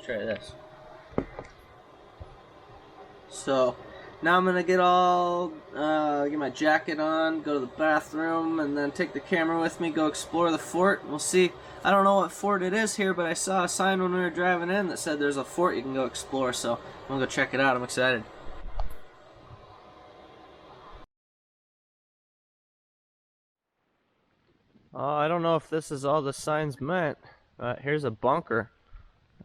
try this. So now I'm gonna get my jacket on, go to the bathroom, and then take the camera with me, go explore the fort. We'll see. I don't know what fort it is here, but I saw a sign when we were driving in that said there's a fort you can go explore, so I'm gonna go check it out. I'm excited. I don't know if this is all the signs meant, but here's a bunker,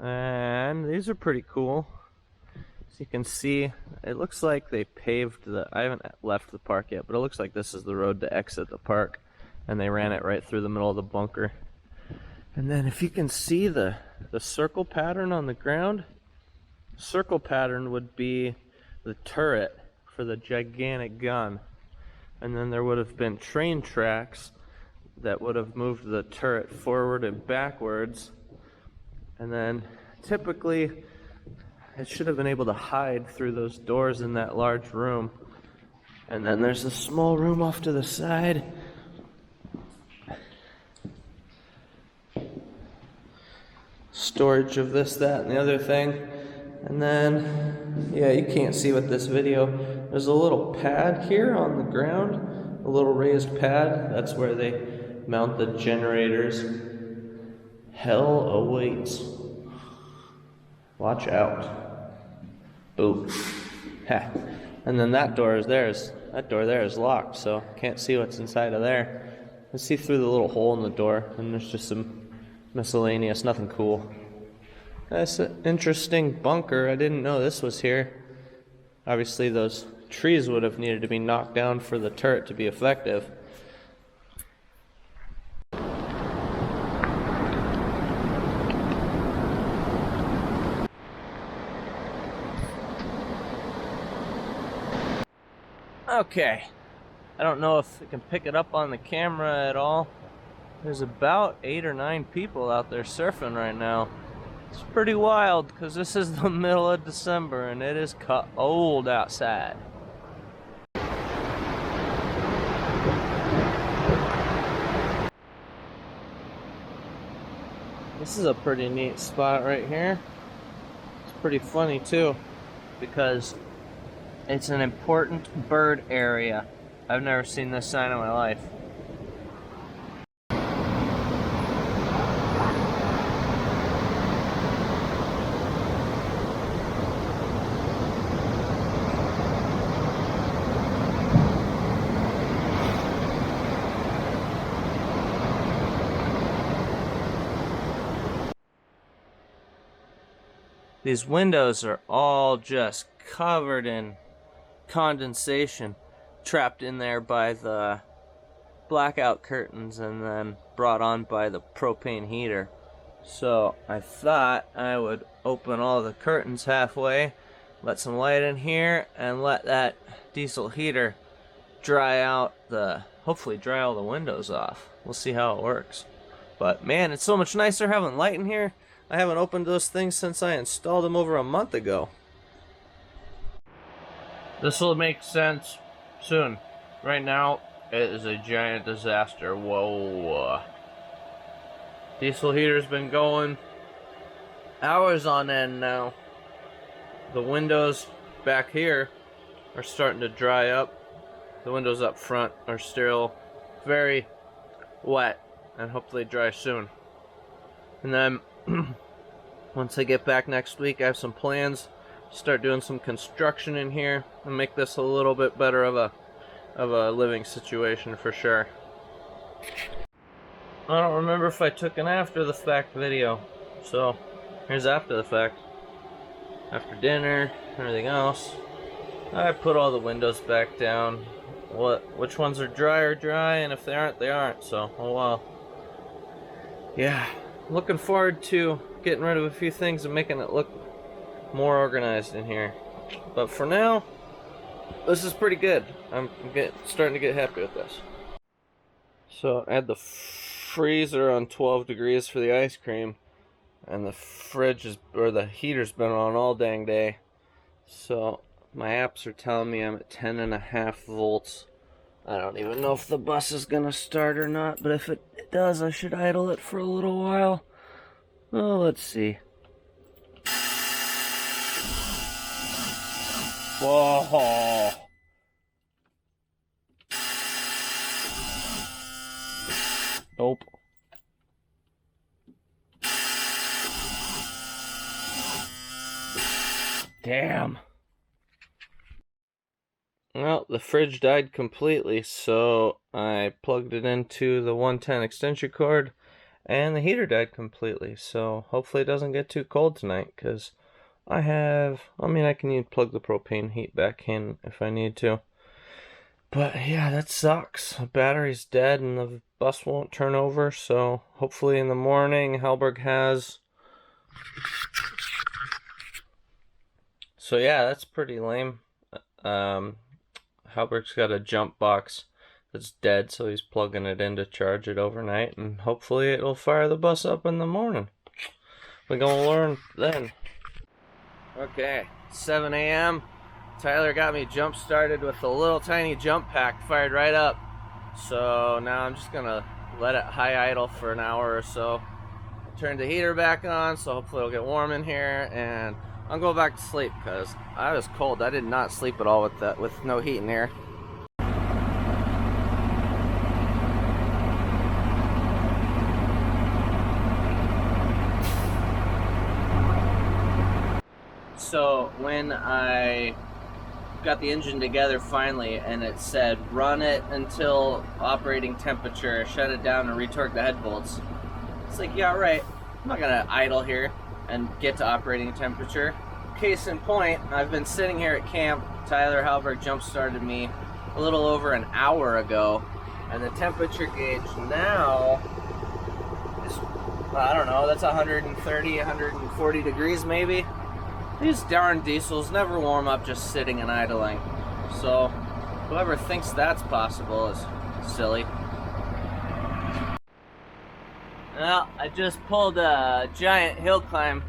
and these are pretty cool. As you can see, it looks like they paved I haven't left the park yet, but it looks like this is the road to exit the park, and they ran it right through the middle of the bunker. And then if you can see the circle pattern on the ground, circle pattern would be the turret for the gigantic gun. And then there would have been train tracks that would have moved the turret forward and backwards. And then typically it should have been able to hide through those doors in that large room. And then there's a small room off to the side. Storage of this, that, and the other thing. And then, yeah, you can't see with this video, there's a little pad here on the ground, a little raised pad. That's where they mount the generators. Hell awaits. Watch out. Boom. Ha. And then that door there is locked, so can't see what's inside of there. Let's see through the little hole in the door, and there's just some miscellaneous, nothing cool. That's an interesting bunker. I didn't know this was here. Obviously those trees would have needed to be knocked down for the turret to be effective. Okay, I don't know if I can pick it up on the camera at all. There's about 8 or 9 people out there surfing right now. It's pretty wild because this is the middle of December and it is cold outside. This is a pretty neat spot right here. It's pretty funny too because it's an important bird area. I've never seen this sign in my life. These windows are all just covered in condensation, trapped in there by the blackout curtains and then brought on by the propane heater. So I thought I would open all the curtains halfway, let some light in here, and let that diesel heater dry out hopefully dry all the windows off. We'll see how it works. But man, it's so much nicer having light in here. I haven't opened those things since I installed them over a month ago. This will make sense soon. Right now, it is a giant disaster. Whoa. Diesel heater's been going hours on end now. The windows back here are starting to dry up. The windows up front are still very wet and hopefully dry soon. And then once I get back next week, I have some plans to start doing some construction in here and make this a little bit better of a living situation for sure. I don't remember if I took an after the fact video, so here's after the fact. After dinner, everything else, I put all the windows back down. Which ones are dry, and if they aren't, they aren't. So, oh well. Yeah, looking forward to getting rid of a few things and making it look more organized in here. But for now, this is pretty good. I'm starting to get happy with this. So I had the freezer on 12 degrees for the ice cream, and the heater's been on all dang day. So my apps are telling me I'm at 10.5 volts. I don't even know if the bus is gonna start or not, but if it does, I should idle it for a little while. Well, let's see. Whoa. Nope. Damn. Well, the fridge died completely, so I plugged it into the 110 extension cord, and the heater died completely. So hopefully it doesn't get too cold tonight, because I can plug the propane heat back in if I need to. But yeah, that sucks. The battery's dead and the bus won't turn over, so hopefully in the morning Halberg has... So yeah, that's pretty lame. Halberg's got a jump box that's dead, so he's plugging it in to charge it overnight, and hopefully it'll fire the bus up in the morning. We're gonna learn then. Okay, 7 a.m. Tyler got me jump started with a little tiny jump pack fired right up. So now I'm just gonna let it high idle for an hour or so. Turn the heater back on, so hopefully it'll get warm in here, and I'll go back to sleep because I was cold. I did not sleep at all with no heat in here. So when I got the engine together finally and it said run it until operating temperature, shut it down and retorque the head bolts, it's like, yeah, right, I'm not gonna idle here and get to operating temperature. Case in point, I've been sitting here at camp. Tyler Halberg jump started me a little over an hour ago, and the temperature gauge now is, I don't know, that's 130, 140 degrees maybe. These darn diesels never warm up just sitting and idling. So whoever thinks that's possible is silly. Well, I just pulled a giant hill climb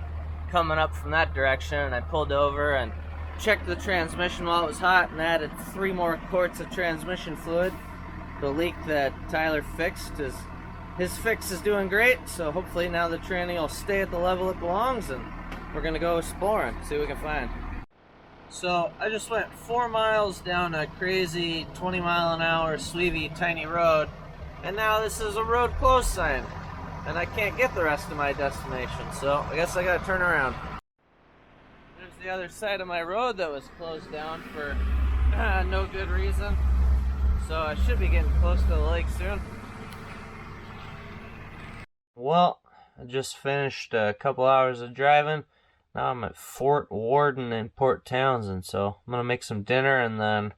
coming up from that direction, and I pulled over and checked the transmission while it was hot and added 3 more quarts of transmission fluid. The leak that Tyler fixed, his fix is doing great, so hopefully now the tranny will stay at the level it belongs, and we're gonna go exploring, see what we can find. So I just went 4 miles down a crazy 20-mile-an-hour sweevy tiny road, and now this is a road closed sign, and I can't get the rest of my destination, so I guess I gotta turn around. There's the other side of my road that was closed down for no good reason, so I should be getting close to the lake soon. Well, I just finished a couple hours of driving. Now I'm at Fort Worden in Port Townsend, so I'm gonna make some dinner and then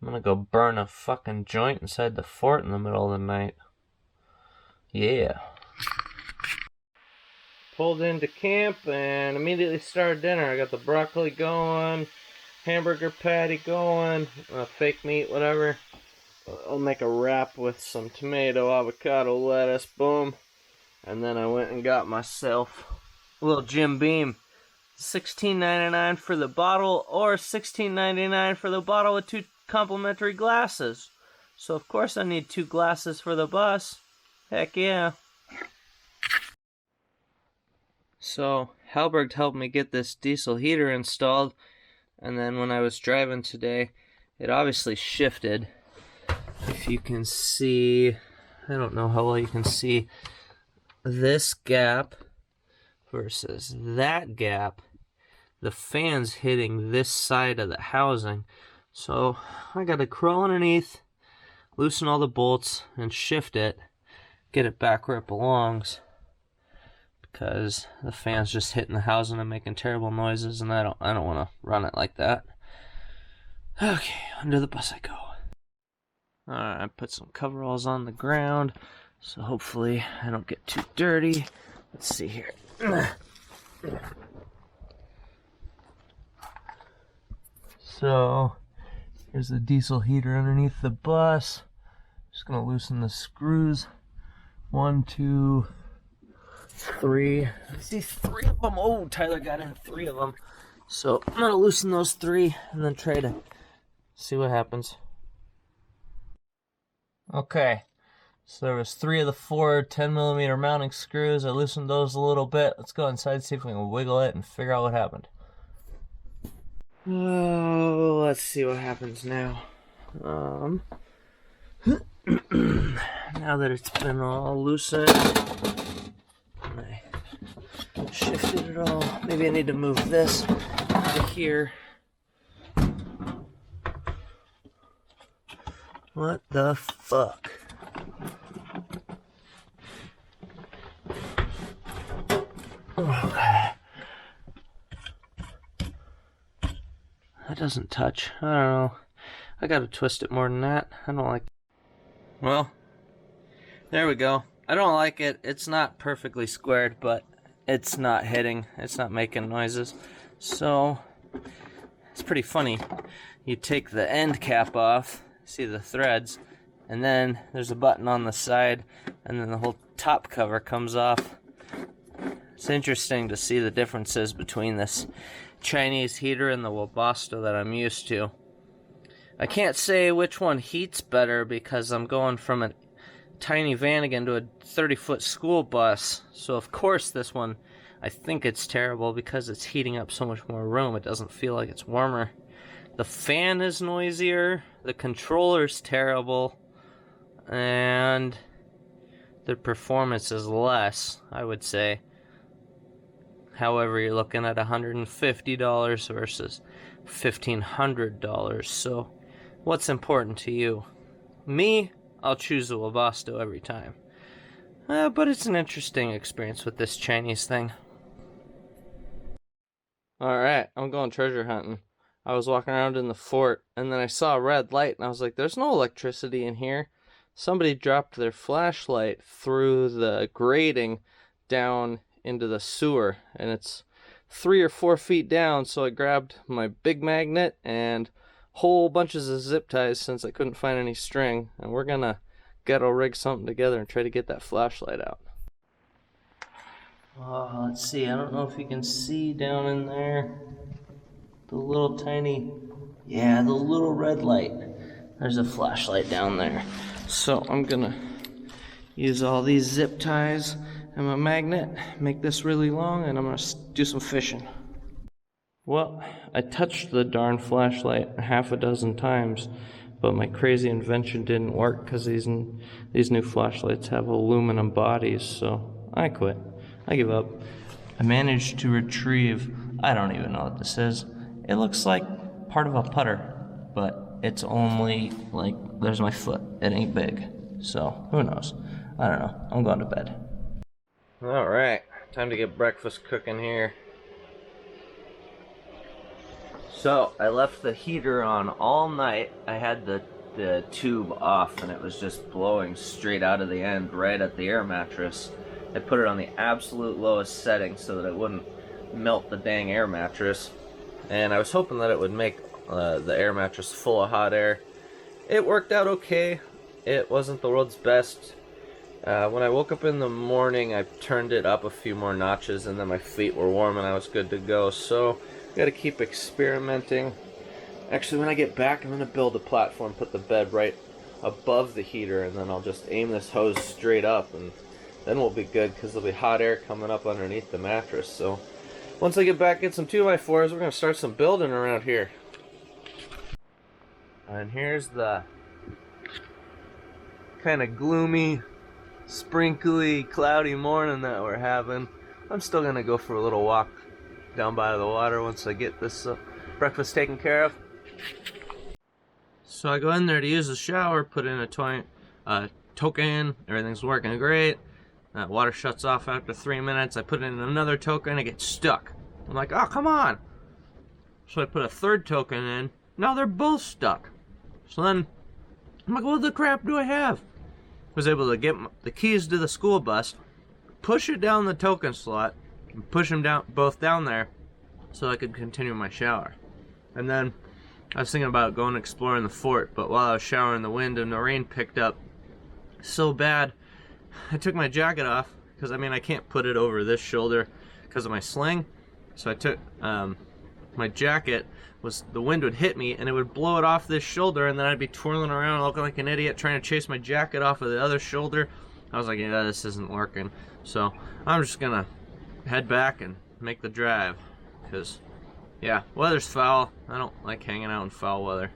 I'm gonna go burn a fucking joint inside the fort in the middle of the night. Yeah. Pulled into camp and immediately started dinner. I got the broccoli going, hamburger patty going, fake meat, whatever. I'll make a wrap with some tomato, avocado, lettuce, boom. And then I went and got myself a little Jim Beam. $16.99 for the bottle, or $16.99 for the bottle with 2 complimentary glasses. So of course I need 2 glasses for the bus. Heck yeah. So Halberg helped me get this diesel heater installed, and then when I was driving today, it obviously shifted. If you can see, I don't know how well you can see this gap versus that gap. The fan's hitting this side of the housing, so I gotta crawl underneath, loosen all the bolts, and shift it, get it back where it belongs, because the fan's just hitting the housing and making terrible noises, and I don't want to run it like that. Okay, under the bus I go. Alright, I put some coveralls on the ground, so hopefully I don't get too dirty. Let's see here. So, here's the diesel heater underneath the bus. Just gonna loosen the screws. 1, 2, 3. I see 3 of them. Oh, Tyler got in 3 of them. So, I'm gonna loosen those 3 and then try to see what happens. Okay. So there was 3 of the 4 10mm mounting screws. I loosened those a little bit. Let's go inside, see if we can wiggle it and figure out what happened. Oh, let's see what happens now. Now that it's been all loosened, I shifted it all. Maybe I need to move this out of here. What the fuck? Okay. That doesn't touch. I don't know. I gotta twist it more than that. I don't like it. Well, there we go. I don't like it. It's not perfectly squared, but it's not hitting. It's not making noises. So, it's pretty funny. You take the end cap off, see the threads, and then there's a button on the side, and then the whole top cover comes off. It's interesting to see the differences between this Chinese heater and the Webasto that I'm used to. I can't say which one heats better because I'm going from a tiny van again to a 30-foot school bus. So of course this one, I think it's terrible because it's heating up so much more room. It doesn't feel like it's warmer. The fan is noisier, the controller's terrible, and the performance is less, I would say. However, you're looking at $150 versus $1,500. So, what's important to you? Me, I'll choose the Webasto every time. But it's an interesting experience with this Chinese thing. Alright, I'm going treasure hunting. I was walking around in the fort, and then I saw a red light, and I was like, there's no electricity in here. Somebody dropped their flashlight through the grating down into the sewer, and it's 3 or 4 feet down. So I grabbed my big magnet and whole bunches of zip ties since I couldn't find any string, and we're gonna ghetto rig something together and try to get that flashlight out. Oh, let's see, I don't know if you can see down in there the little tiny, yeah, the little red light. There's a flashlight down there. So I'm gonna use all these zip ties and my magnet, make this really long, and I'm gonna do some fishing. Well, I touched the darn flashlight half a dozen times, but my crazy invention didn't work because these new flashlights have aluminum bodies, so I quit. I give up. I managed to retrieve, I don't even know what this is. It looks like part of a putter, but it's only like, there's my foot. It ain't big, so who knows? I don't know. I'm going to bed. Alright, time to get breakfast cooking here. So, I left the heater on all night. I had the tube off and it was just blowing straight out of the end right at the air mattress. I put it on the absolute lowest setting so that it wouldn't melt the dang air mattress. And I was hoping that it would make the air mattress full of hot air. It worked out okay. It wasn't the world's best. When I woke up in the morning, I turned it up a few more notches, and then my feet were warm and I was good to go. So, gotta keep experimenting. Actually, when I get back, I'm gonna build a platform, put the bed right above the heater, and then I'll just aim this hose straight up, and then we'll be good because there'll be hot air coming up underneath the mattress. So, once I get back, get some 2x4s, we're gonna start some building around here. And here's the kind of gloomy, sprinkly, cloudy morning that we're having. I'm still gonna go for a little walk down by the water once I get this breakfast taken care of. So I go in there to use the shower, put in a token, everything's working great. Water shuts off after 3 minutes. I put in another token, it gets stuck. I'm like, oh, come on. So I put a third token in. Now they're both stuck. So then I'm like, what the crap do I have? Was able to get the keys to the school bus, push it down the token slot, and push them down, both down there, so I could continue my shower. And then I was thinking about going exploring the fort, but while I was showering, the wind and the rain picked up so bad, I took my jacket off, because I mean I can't put it over this shoulder because of my sling. So I took my jacket, the wind would hit me and it would blow it off this shoulder, and then I'd be twirling around looking like an idiot trying to chase my jacket off of the other shoulder. I was like, yeah, this isn't working. So I'm just gonna head back and make the drive, because yeah, weather's foul. I don't like hanging out in foul weather.